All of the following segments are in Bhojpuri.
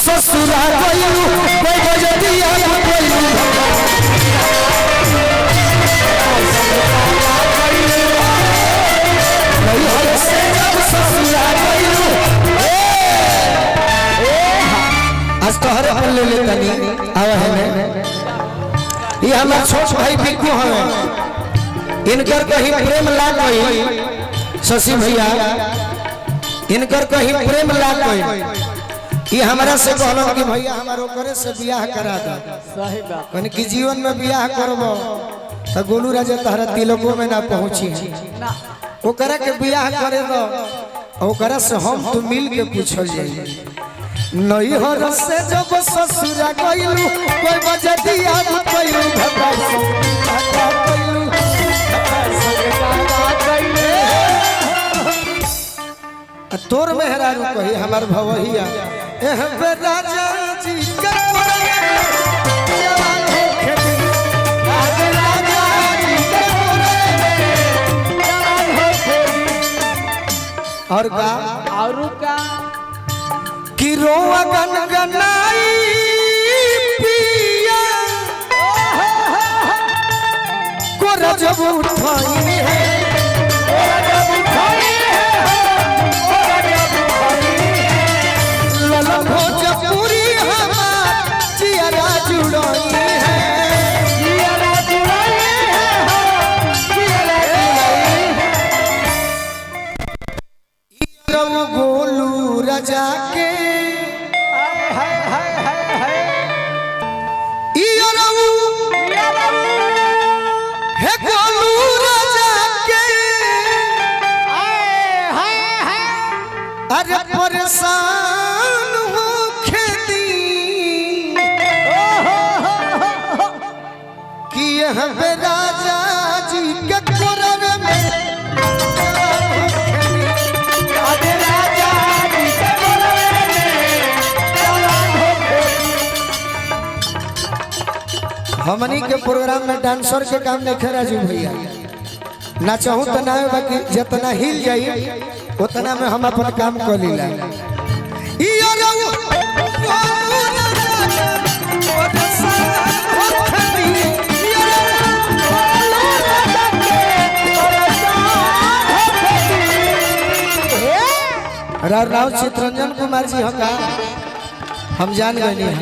ससुरा गइलू कोई बजदिया गइलू नहीं हर से जब ससुरा गइलू आज तोहरे पर ले ले तनी आवे है ये हमार छोट भाई बिक्कू हवे इनकर कहीं प्रेम लाग गई शशि भैया इनकर कहीं प्रेम लाग गई ये हमरा से कहलो कि भैया हमारो करे से बियाह करा दे सही बात कन कि जीवन में बियाह करबो त गोलू राजा तहरा तिलको में ना पहुंची ना ओकरा के बियाह करे दो ओकरा से हम तू मिल के पूछल जाई नहीं हर से जब ससुरा गइलू कोई बजदिया गइलू भगा गइलू तोर मेहरारू कही हमार भवहिया एह बे राजा जी के जवान हो खेती राजा जी के जवान हो खेती और का कि रोआ गनगनाई पिया को रजब उठाई है भोजपुरी हमार जियारा जुड़ाई है जियारा जुड़ाई है जियारा जुड़ाई गोलू राजा के हे गोलू राजा के अरे परेशान राजा जी के कोरर में राजा जी के कोरर में हमनी के प्रोग्राम में डांसर के काम नहीं खेरा जी भैया ना चाहूँ तो ना बाकी जितना हिल जाई उतना में हम अपन काम कर लीला राव चित्रंजन कुमार जी होगा हम जान गए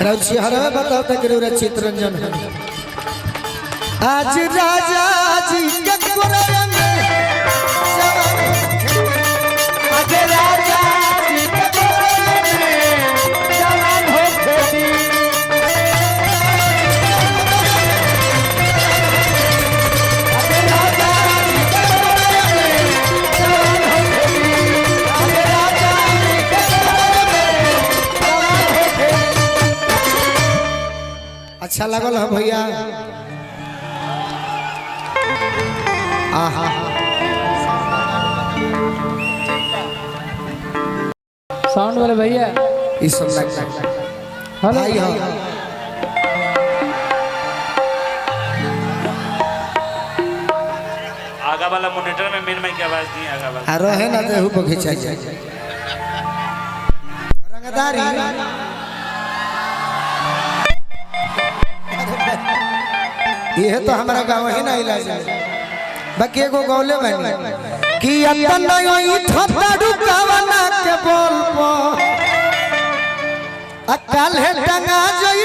राव जी हर बताओ तक चित्रंजन आज राजा जी के कोरन में आज राजा जी के कोरन में जवान हो खेती अच्छा लगल है भैया साउंड वाले भैया इस सब लगता है भाई हाँ आगा वाला मॉनिटर में मेन माइक की आवाज नहीं आगा वाला रहे ना तो हु खिंचा जाए रंगदारी ये तो हमारा गाँव ही ना इलाज बाकी एगो गौले बनी कि अतन योई थपा रुकावना के बोल पो अकाल है टंगा जोई